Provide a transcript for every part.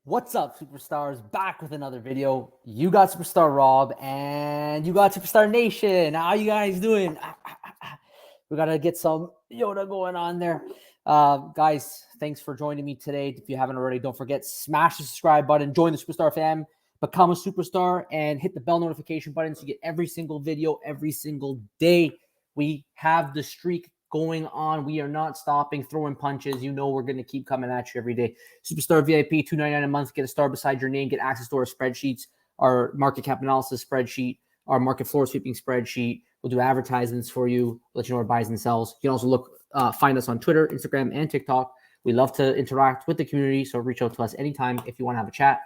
What's up, superstars? Back with another video. You got Superstar Rob and you got Superstar Nation. How you guys doing? We got to get some Yoda going on there. Guys, thanks for joining me today. If you haven't already, don't forget, smash the subscribe button, join the Superstar fam, become a superstar, and hit the bell notification button so you get every single video every single day. We have the streak going on. We are not stopping, throwing punches. You know we're going to keep coming at you every day. Superstar VIP, $2.99 a month. Get a star beside your name. Get access to our spreadsheets, our market cap analysis spreadsheet, our market floor sweeping spreadsheet. We'll do advertisements for you, let you know our buys and sells. You can also find us on Twitter, Instagram, and TikTok. We love to interact with the community, so reach out to us anytime if you want to have a chat.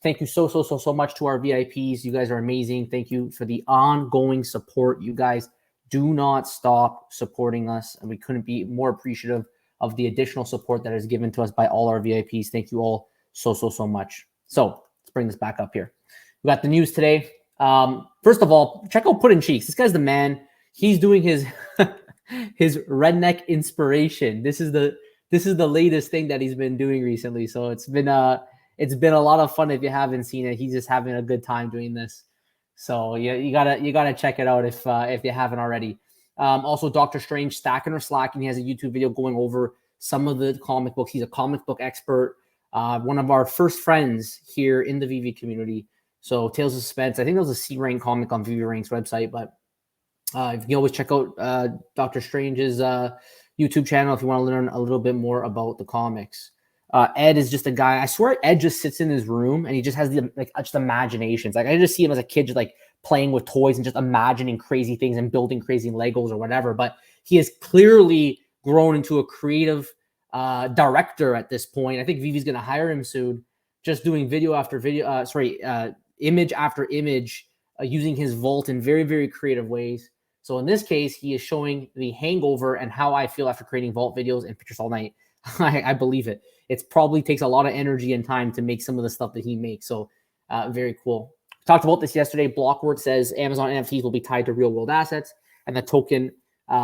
Thank you so much to our VIPs. You guys are amazing. Thank you for the ongoing support. You guys do not stop supporting us, and we couldn't be more appreciative of the additional support that is given to us by all our VIPs. Thank you all so much. So let's bring this back up here. We got the news today. First of all, check out Puddin' Cheeks. This guy's the man. He's doing his his redneck inspiration. This is the latest thing that he's been doing recently. So it's been a lot of fun. If you haven't seen it, he's just having a good time doing this. So yeah, you gotta check it out if you haven't already. Also, Dr. Strange stacking or slacking. He has a YouTube video going over some of the comic books. He's a comic book expert. One of our first friends here in the Veve community. So Tales of Suspense. I think that was a C rank comic on Veve Rank's website, but you can always check out Dr. Strange's YouTube channel if you want to learn a little bit more about the comics. Ed is just a guy. I swear Ed just sits in his room and he just has the just imaginations. Like I just see him as a kid just like playing with toys and just imagining crazy things and building crazy Legos or whatever. But he has clearly grown into a creative director at this point. I think Vivi's going to hire him soon, just doing video after video, image after image, using his vault in very creative ways. So in this case, he is showing the hangover and how I feel after creating vault videos and pictures all night. I believe it. It probably takes a lot of energy and time to make some of the stuff that he makes. So very cool. Talked about this yesterday. Blockwork says Amazon NFTs will be tied to real world assets and the token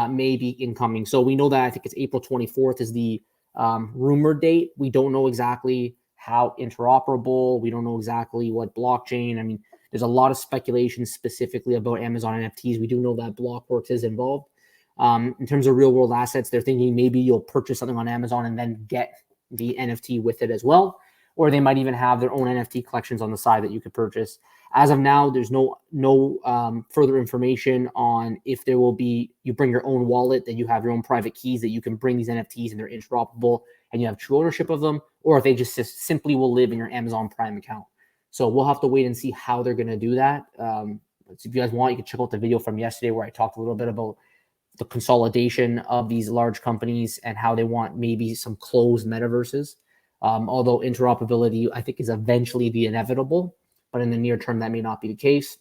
may be incoming. So we know that. I think it's April 24th is the rumored date. We don't know exactly how interoperable. We don't know exactly what blockchain. I mean, there's a lot of speculation specifically about Amazon NFTs. We do know that Blockworks is involved. In terms of real world assets, they're thinking maybe you'll purchase something on Amazon and then get the NFT with it as well. Or they might even have their own NFT collections on the side that you could purchase. As of now, there's no further information on if there will be, you bring your own wallet, that you have your own private keys, that you can bring these NFTs and they're interoperable and you have true ownership of them, or if they just simply will live in your Amazon Prime account. So we'll have to wait and see how they're going to do that. So if you guys want, you can check out the video from yesterday where I talked a little bit about the consolidation of these large companies and how they want maybe some closed metaverses. Although interoperability, I think, is eventually the inevitable, but in the near term, that may not be the case.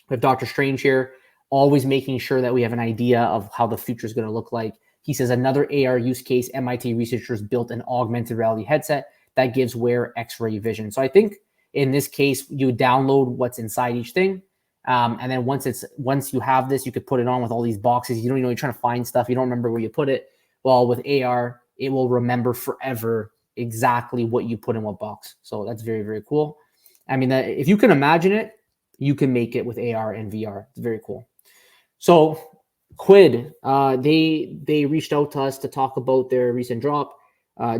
We have Dr. Strange here, always making sure that we have an idea of how the future is going to look like. He says another AR use case, MIT researchers built an augmented reality headset that gives wear X-ray vision. So I think in this case, you download what's inside each thing. And then once you have this, you could put it on with all these boxes. You don't know, you're trying to find stuff. You don't remember where you put it. Well, with AR, it will remember forever exactly what you put in what box. So that's very cool. I mean, if you can imagine it, you can make it with AR and VR. It's very cool. So Quid, they reached out to us to talk about their recent drop.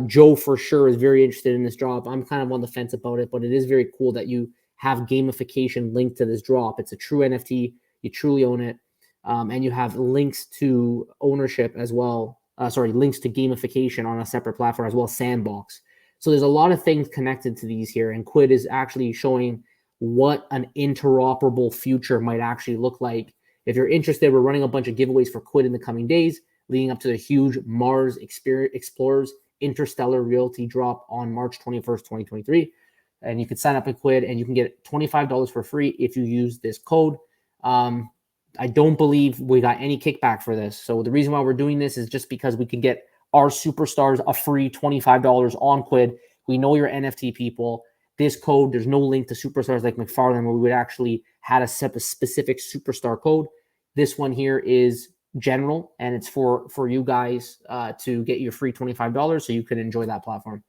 Joe for sure is very interested in this drop. I'm kind of on the fence about it, but it is very cool that you have gamification linked to this drop. It's a true NFT. You truly own it. And you have links to ownership as well. Links to gamification on a separate platform as well, Sandbox. So there's a lot of things connected to these here. And Quid is actually showing what an interoperable future might actually look like. If you're interested, we're running a bunch of giveaways for Quid in the coming days, leading up to the huge Mars Explorers Interstellar Realty drop on March 21st, 2023. And you can sign up at Quid and you can get $25 for free if you use this code. I don't believe we got any kickback for this. So the reason why we're doing this is just because we can get our superstars a free $25 on Quid. We know you're NFT people. This code, there's no link to superstars like McFarlane where we would actually had a specific superstar code. This one here is general and it's for you guys to get your free $25 so you can enjoy that platform.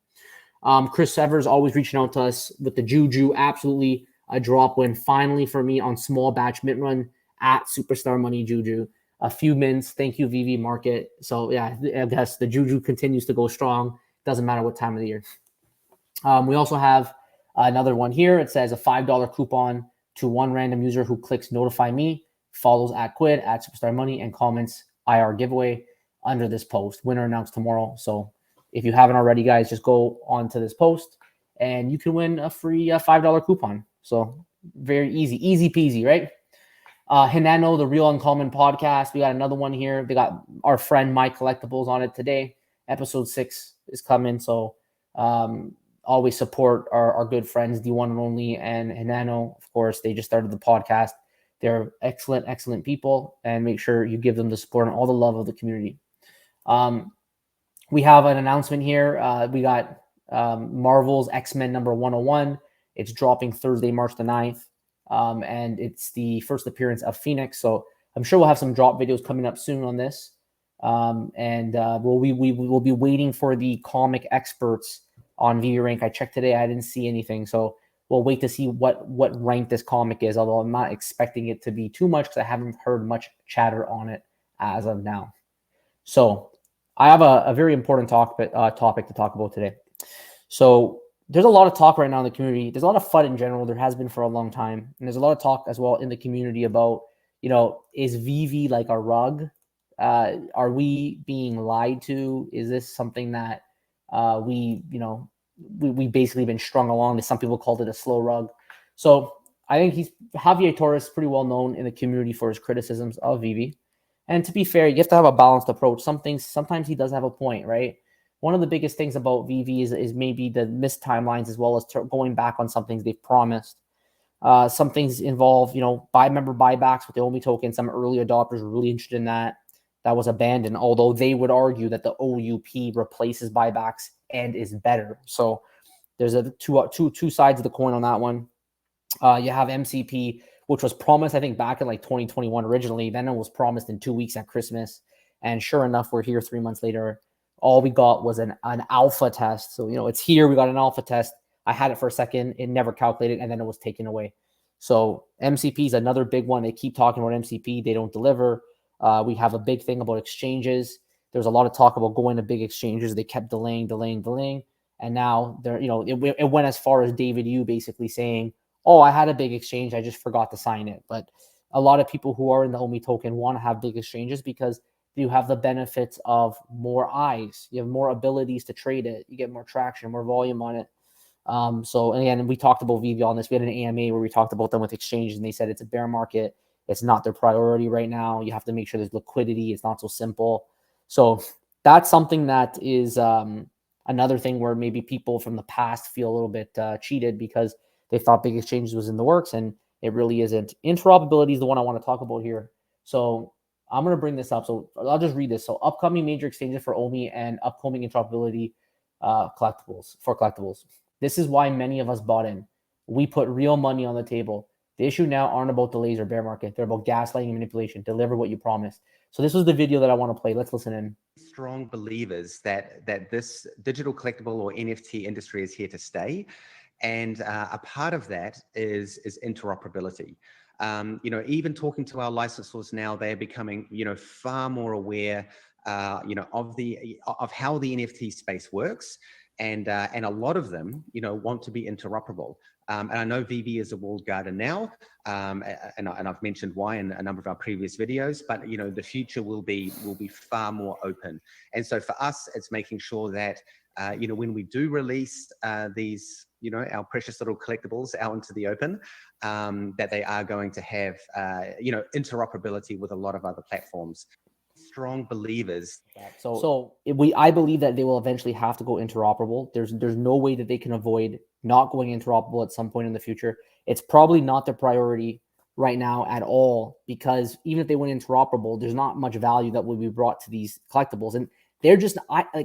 Chris Severs always reaching out to us with the Juju. Absolutely a drop win finally for me on small batch mint run at Superstar Money Juju. A few mints. Thank you, VV Market. So yeah, I guess the Juju continues to go strong. Doesn't matter what time of the year. We also have another one here. It says a $5 coupon to one random user who clicks notify me, follows at Quid, at Superstar Money, and comments IR giveaway under this post. Winner announced tomorrow. So if you haven't already, guys, just go on to this post and you can win a free $5 coupon. So very easy peasy, right? Hinano, the Real Uncommon podcast. We got another one here. They got our friend Mike Collectibles on it today. Episode 6 is coming. So always support our good friends, the one and only, and Hinano. Of course, they just started the podcast. They're excellent people, and make sure you give them the support and all the love of the community. We have an announcement here. We got Marvel's X-Men number 101. It's dropping Thursday, March the 9th. And it's the first appearance of Phoenix. So I'm sure we'll have some drop videos coming up soon on this. We will be waiting for the comic experts on VV Rank. I checked today. I didn't see anything. So we'll wait to see what rank this comic is, although I'm not expecting it to be too much because I haven't heard much chatter on it as of now. So I have a very important topic to talk about today. So there's a lot of talk right now in the community. There's a lot of FUD in general. There has been for a long time. And there's a lot of talk as well in the community about, is VV like a rug? Are we being lied to? Is this something that we basically been strung along? Some people called it a slow rug. So I think Javier Torres is pretty well known in the community for his criticisms of VV. And to be fair, you have to have a balanced approach. Sometimes he does have a point, right? One of the biggest things about VV is maybe the missed timelines, as well as going back on some things they've promised. Some things involve, member buybacks with the OMI token. Some early adopters were really interested in that. That was abandoned, although they would argue that the OUP replaces buybacks and is better. So there's two sides of the coin on that one. You have MCP, which was promised, I think, back in like 2021 originally. Then it was promised in 2 weeks at Christmas. And sure enough, we're here 3 months later. All we got was an alpha test. So, it's here. We got an alpha test. I had it for a second. It never calculated, and then it was taken away. So MCP is another big one. They keep talking about MCP. They don't deliver. We have a big thing about exchanges. There's a lot of talk about going to big exchanges. They kept delaying. And now it went as far as David Yu basically saying, oh, I had a big exchange. I just forgot to sign it. But a lot of people who are in the OMI token want to have big exchanges because you have the benefits of more eyes. You have more abilities to trade it. You get more traction, more volume on it. So, and again, we talked about VV on this. We had an AMA where we talked about them with exchanges, and they said it's a bear market. It's not their priority right now. You have to make sure there's liquidity. It's not so simple. So that's something that is another thing where maybe people from the past feel a little bit cheated because they thought big exchanges was in the works, and it really isn't. Interoperability is the one I want to talk about here. So I'm going to bring this up. So I'll just read this. So upcoming major exchanges for OMI and upcoming interoperability collectibles. This is why many of us bought in. We put real money on the table. The issue now aren't about delays or bear market. They're about gaslighting and manipulation. Deliver what you promised. So this was the video that I want to play. Let's listen in. Strong believers that this digital collectible or NFT industry is here to stay. And a part of that is interoperability. Even talking to our licensors now, they're becoming, far more aware, of how the NFT space works, and a lot of them, want to be interoperable. And I know VV is a walled garden now, and I've mentioned why in a number of our previous videos. But the future will be far more open. And so for us, it's making sure that when we do release these, our precious little collectibles out into the open, that they are going to have, interoperability with a lot of other platforms. Strong believers. I believe that they will eventually have to go interoperable. There's no way that they can avoid not going interoperable at some point in the future. It's probably not their priority right now at all, because even if they went interoperable, there's not much value that will be brought to these collectibles. And they're just,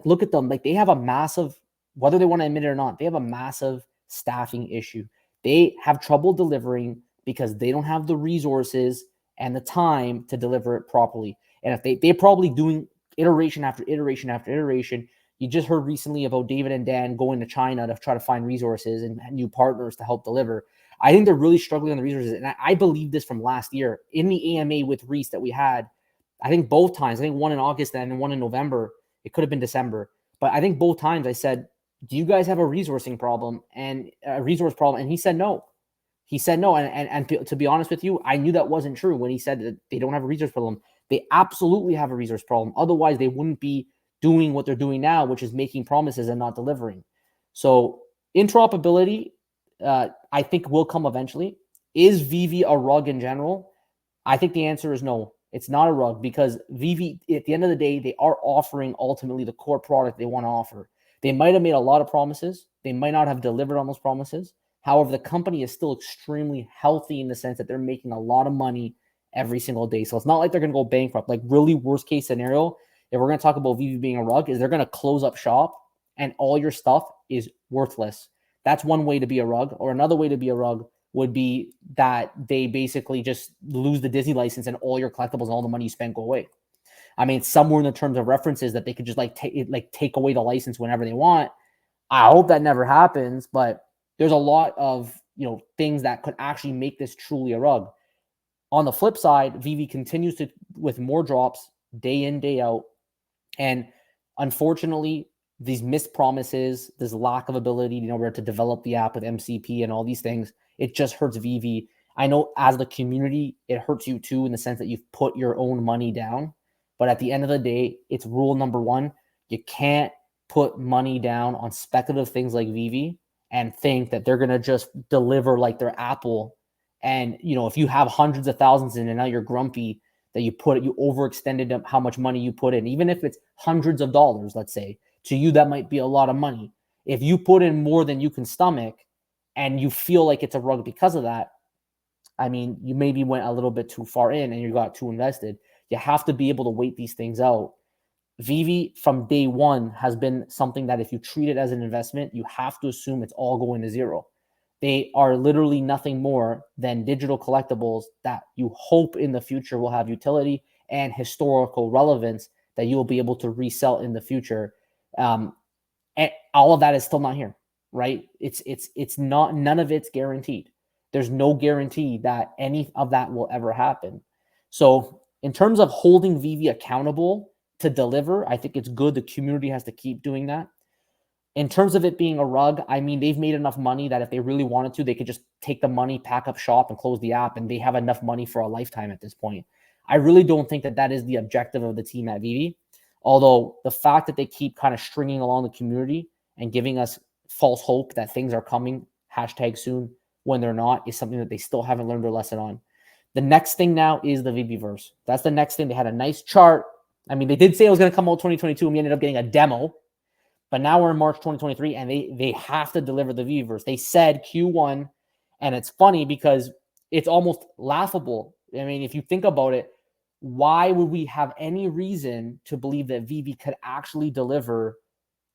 look at them, like they have a massive, whether they want to admit it or not, they have a massive staffing issue. They have trouble delivering because they don't have the resources and the time to deliver it properly. And if they're probably doing iteration after iteration after iteration, You just heard recently about David and Dan going to China to try to find resources and new partners to help deliver. I think they're really struggling on the resources. And I believe this from last year in the AMA with Reese that we had. I think both times, I think one in August and one in November. It could have been December. But I think both times I said, do you guys have a resourcing problem and a resource problem? And he said no. He said no. And to be honest with you, I knew that wasn't true when he said that they don't have a resource problem. They absolutely have a resource problem. Otherwise, they wouldn't be doing what they're doing now, which is making promises and not delivering. So interoperability, I think will come eventually. Is Veve a rug in general? I think the answer is no. It's not a rug because Veve, at the end of the day, they are offering ultimately the core product they want to offer. They might have made a lot of promises. They might not have delivered on those promises. However, the company is still extremely healthy in the sense that they're making a lot of money every single day. So it's not like they're going to go bankrupt. Like really worst case scenario, if we're going to talk about Veve being a rug, is they're going to close up shop and all your stuff is worthless. That's one way to be a rug. Or another way to be a rug would be that they basically just lose the Disney license and all your collectibles and all the money you spent go away. I mean, somewhere in the terms of references that they could just take away the license whenever they want. I hope that never happens, but there's a lot of things that could actually make this truly a rug. On the flip side, Veve continues to with more drops day in, day out. And unfortunately, these missed promises, this lack of ability, to develop the app with MCP and all these things, it just hurts Veve. I know as the community, it hurts you too in the sense that you've put your own money down. But at the end of the day, it's rule number one. You can't put money down on speculative things like Veve and think that they're going to just deliver like their Apple. And, if you have hundreds of thousands in and now you're grumpy that you overextended how much money you put in, even if it's hundreds of dollars, let's say, to you, that might be a lot of money. If you put in more than you can stomach and you feel like it's a rug because of that, I mean, you maybe went a little bit too far in and you got too invested. You have to be able to wait these things out. Veve from day one has been something that if you treat it as an investment, you have to assume it's all going to zero. They are literally nothing more than digital collectibles that you hope in the future will have utility and historical relevance that you will be able to resell in the future. And all of that is still not here, right? It's not, none of it's guaranteed. There's no guarantee that any of that will ever happen. So in terms of holding Veve accountable to deliver, I think it's good. The community has to keep doing that. In terms of it being a rug, I mean, they've made enough money that if they really wanted to, they could just take the money, pack up shop, and close the app, and they have enough money for a lifetime at this point. I really don't think that that is the objective of the team at Veve, although the fact that they keep kind of stringing along the community and giving us false hope that things are coming, #soon, when they're not, is something that they still haven't learned their lesson on. The next thing now is the Veveverse. That's the next thing. They had a nice chart. I mean, they did say it was going to come out 2022, and we ended up getting a demo. But now we're in March 2023, and they have to deliver the Veveverse. They said Q1, and it's funny because it's almost laughable. I mean, if you think about it, why would we have any reason to believe that Veve could actually deliver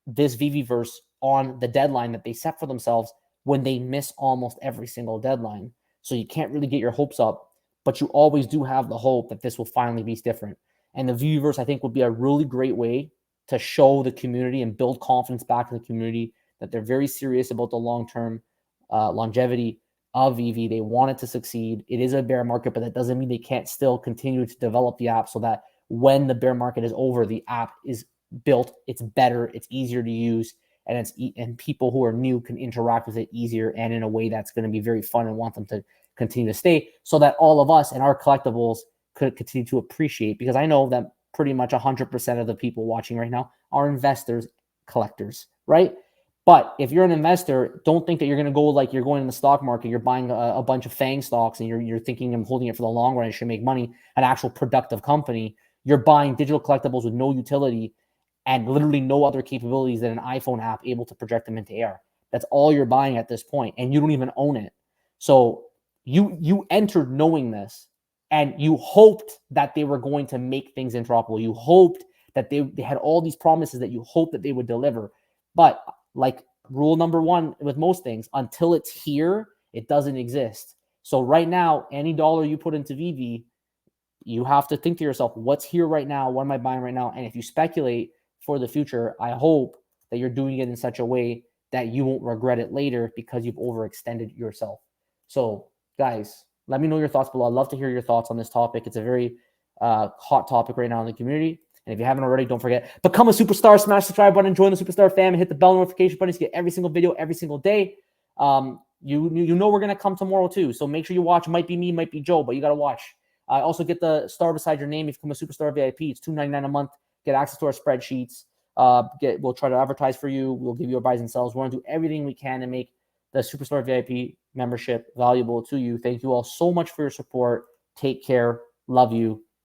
this Veveverse on the deadline that they set for themselves when they miss almost every single deadline? So you can't really get your hopes up, but you always do have the hope that this will finally be different. And the Veveverse, I think, would be a really great way to show the community and build confidence back in the community that they're very serious about the long-term longevity of Veve. They want it to succeed. It is a bear market, but that doesn't mean they can't still continue to develop the app so that when the bear market is over, the app is built, it's better, it's easier to use, and people who are new can interact with it easier and in a way that's going to be very fun and want them to continue to stay, so that all of us and our collectibles could continue to appreciate. Because I know that pretty much 100% of the people watching right now are investors, collectors, right? But if you're an investor, don't think that you're going to go like you're going in the stock market, you're buying a bunch of FANG stocks and you're thinking of holding it for the long run, it should make money, an actual productive company. You're buying digital collectibles with no utility and literally no other capabilities than an iPhone app able to project them into air. That's all you're buying at this point, and you don't even own it. So you entered knowing this, and you hoped that they were going to make things interoperable. You hoped that they had all these promises that you hoped that they would deliver. But like rule number one with most things, until it's here, it doesn't exist. So right now, any dollar you put into Veve, you have to think to yourself, what's here right now? What am I buying right now? And if you speculate, for the future, I hope that you're doing it in such a way that you won't regret it later because you've overextended yourself. So guys, let me know your thoughts below. I'd love to hear your thoughts on this topic. It's a very hot topic right now in the community. And if you haven't already, don't forget, become a superstar, smash the subscribe button, join the superstar fam, and hit the bell notification button to get every single video every single day. You know we're going to come tomorrow too. So make sure you watch. Might be me, might be Joe, but you got to watch. Also get the star beside your name if you become a superstar VIP. It's $2.99 a month. Get access to our spreadsheets. We'll try to advertise for you. We'll give you our buys and sells. We want to do everything we can to make the superstar VIP membership valuable to you. Thank you all so much for your support. Take care. Love you.